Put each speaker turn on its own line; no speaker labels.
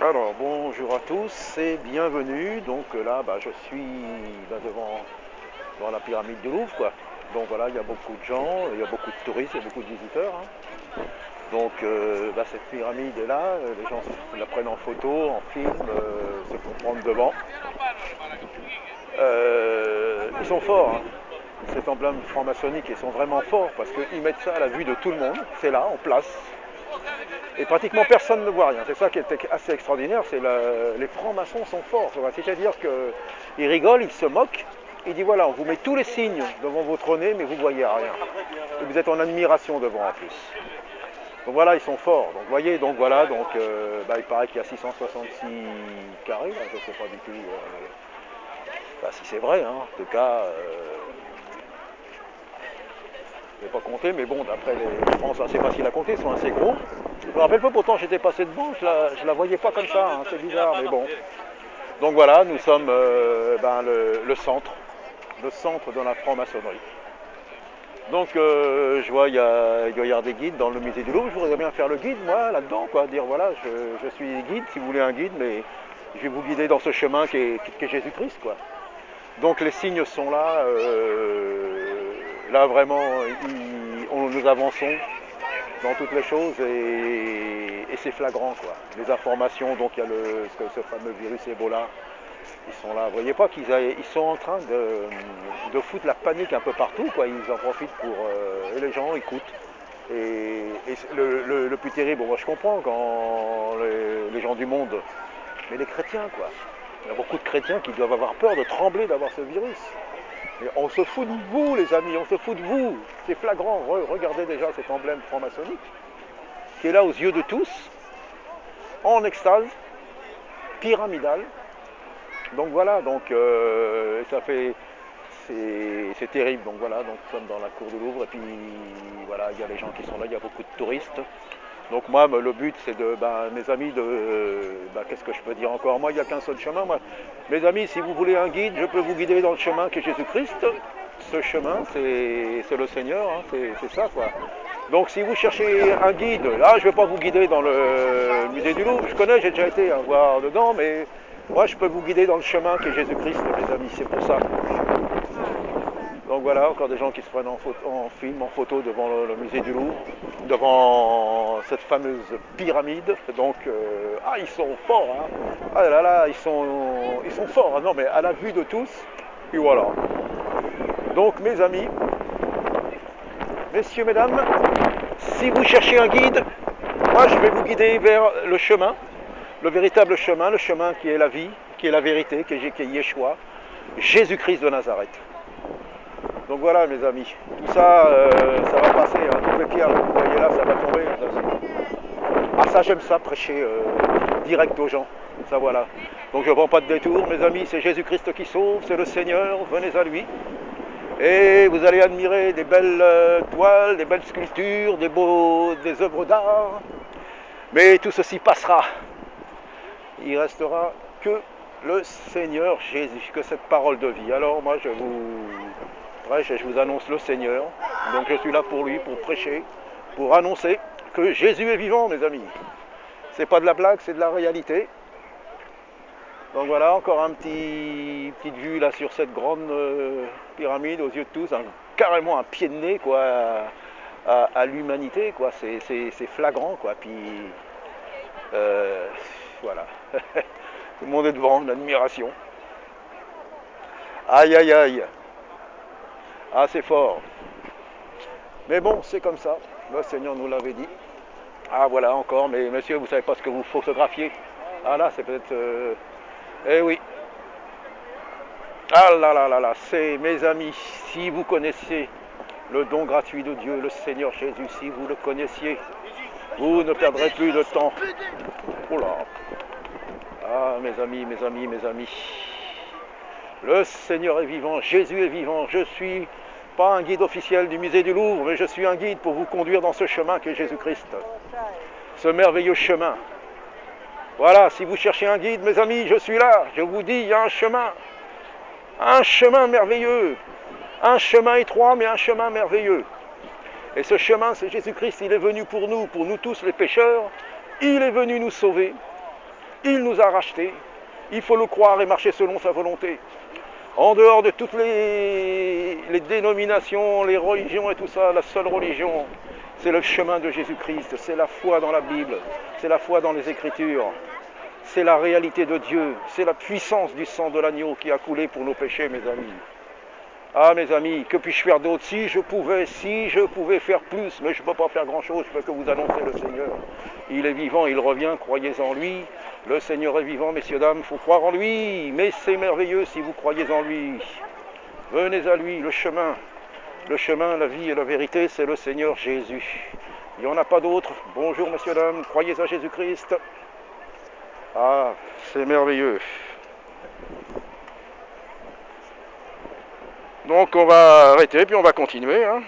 Alors bonjour à tous et bienvenue. Donc là je suis devant la pyramide du Louvre quoi. Donc voilà, il y a beaucoup de gens, il y a beaucoup de touristes, il y a beaucoup de visiteurs, hein. Donc cette pyramide est là, les gens la prennent en photo, en film, se font prendre devant. Ils sont forts, hein. Cet emblème franc-maçonnique, ils sont vraiment forts parce qu'ils mettent ça à la vue de tout le monde, c'est là, en place. Et pratiquement personne ne voit rien. C'est ça qui est assez extraordinaire, les francs-maçons sont forts. C'est-à-dire qu'ils rigolent, ils se moquent. Il dit voilà, on vous met tous les signes devant votre nez, mais vous ne voyez rien. Et vous êtes en admiration devant en plus. Donc voilà, ils sont forts. Donc voyez, donc voilà, il paraît qu'il y a 666 carrés, là, je ne sais pas du tout si c'est vrai, hein. En tout cas, je n'ai pas compté, mais bon, d'après les France, c'est facile à compter, ils sont assez gros. Je me rappelle pas, pourtant j'étais passé devant, je la voyais pas comme ça, hein, c'est bizarre, mais bon. Donc voilà, nous sommes le centre de la franc-maçonnerie. Donc je vois, il doit y avoir des guides dans le musée du Louvre, je voudrais bien faire le guide, moi, là-dedans, quoi, dire voilà, je suis guide, si vous voulez un guide, mais je vais vous guider dans ce chemin qu'est Jésus-Christ, quoi. Donc les signes sont là, là vraiment, nous avançons dans toutes les choses et c'est flagrant quoi. Les informations, donc il y a ce fameux virus Ebola, ils sont là. Vous voyez pas ils sont en train de foutre la panique un peu partout quoi. Ils en profitent pour et les gens écoutent. Et le plus terrible, moi je comprends quand les gens du monde, mais les chrétiens quoi. Il y a beaucoup de chrétiens qui doivent avoir peur de trembler d'avoir ce virus. Mais on se fout de vous, les amis, on se fout de vous. C'est flagrant. Regardez déjà cet emblème franc-maçonnique qui est là aux yeux de tous, en extase, pyramidal. Donc voilà, c'est terrible. Donc voilà, donc nous sommes dans la cour du Louvre et puis voilà, il y a les gens qui sont là, il y a beaucoup de touristes. Donc moi, le but, c'est mes amis, qu'est-ce que je peux dire encore? Moi, il n'y a qu'un seul chemin. Moi. Mes amis, si vous voulez un guide, je peux vous guider dans le chemin qu'est Jésus-Christ. Ce chemin, c'est le Seigneur, hein, c'est ça, quoi. Donc si vous cherchez un guide, là, je ne vais pas vous guider dans le musée du Louvre. Je connais, j'ai déjà été voir dedans, mais moi, je peux vous guider dans le chemin qu'est Jésus-Christ, mes amis, c'est pour ça. Donc voilà, encore des gens qui se prennent en film, en photo devant le musée du Louvre, devant cette fameuse pyramide. Donc, ils sont forts, hein. Ah là là, ils sont forts, hein. Non mais à la vue de tous, et voilà. Donc mes amis, messieurs, mesdames, si vous cherchez un guide, moi je vais vous guider vers le chemin, le véritable chemin, le chemin qui est la vie, qui est la vérité, qui est Yeshua, Jésus-Christ de Nazareth. Donc voilà mes amis, tout ça, ça va passer, hein. Toutes les pierres que vous voyez là, ça va tomber. Ah ça j'aime ça, prêcher direct aux gens, ça voilà. Donc je ne prends pas de détour, mes amis, c'est Jésus-Christ qui sauve, c'est le Seigneur, venez à lui. Et vous allez admirer des belles toiles, des belles sculptures, des œuvres d'art. Mais tout ceci passera. Il restera que le Seigneur Jésus, que cette parole de vie. Alors moi je vous annonce le Seigneur. Donc je suis là pour lui, pour prêcher, pour annoncer que Jésus est vivant, mes amis. C'est pas de la blague, c'est de la réalité. Donc voilà, encore petite vue là sur cette grande pyramide aux yeux de tous, carrément un pied de nez quoi à l'humanité quoi. C'est flagrant quoi. Puis voilà, tout le monde est devant, l'admiration. Aïe aïe aïe. Ah c'est fort. Mais bon, c'est comme ça. Le Seigneur nous l'avait dit. Ah voilà encore, mais monsieur, vous savez pas ce que vous photographiez. Ah là, c'est peut-être... Eh oui. Ah là là là là, c'est mes amis, si vous connaissiez le don gratuit de Dieu, le Seigneur Jésus, si vous le connaissiez, vous ne perdrez plus de temps. Oh là. Ah mes amis, mes amis, mes amis. Le Seigneur est vivant, Jésus est vivant, je suis pas un guide officiel du musée du Louvre, mais je suis un guide pour vous conduire dans ce chemin qu'est Jésus-Christ. Ce merveilleux chemin. Voilà, si vous cherchez un guide, mes amis, je suis là. Je vous dis, il y a un chemin merveilleux, un chemin étroit, mais un chemin merveilleux. Et ce chemin, c'est Jésus-Christ, il est venu pour nous tous les pécheurs, Il est venu nous sauver. Il nous a rachetés. Il faut le croire et marcher selon sa volonté. En dehors de toutes les dénominations, les religions et tout ça, la seule religion, c'est le chemin de Jésus-Christ. C'est la foi dans la Bible. C'est la foi dans les Écritures. C'est la réalité de Dieu. C'est la puissance du sang de l'agneau qui a coulé pour nos péchés, mes amis. Ah, mes amis, que puis-je faire d'autre? Si je pouvais faire plus, mais je ne peux pas faire grand-chose, je peux que vous annoncer le Seigneur. Il est vivant, il revient, croyez en lui. Le Seigneur est vivant, messieurs, dames, il faut croire en lui. Mais c'est merveilleux si vous croyez en lui. Venez à lui, le chemin, la vie et la vérité, c'est le Seigneur Jésus. Il n'y en a pas d'autre. Bonjour, messieurs, dames, croyez à Jésus-Christ. Ah, c'est merveilleux. Donc on va arrêter, puis on va continuer, hein.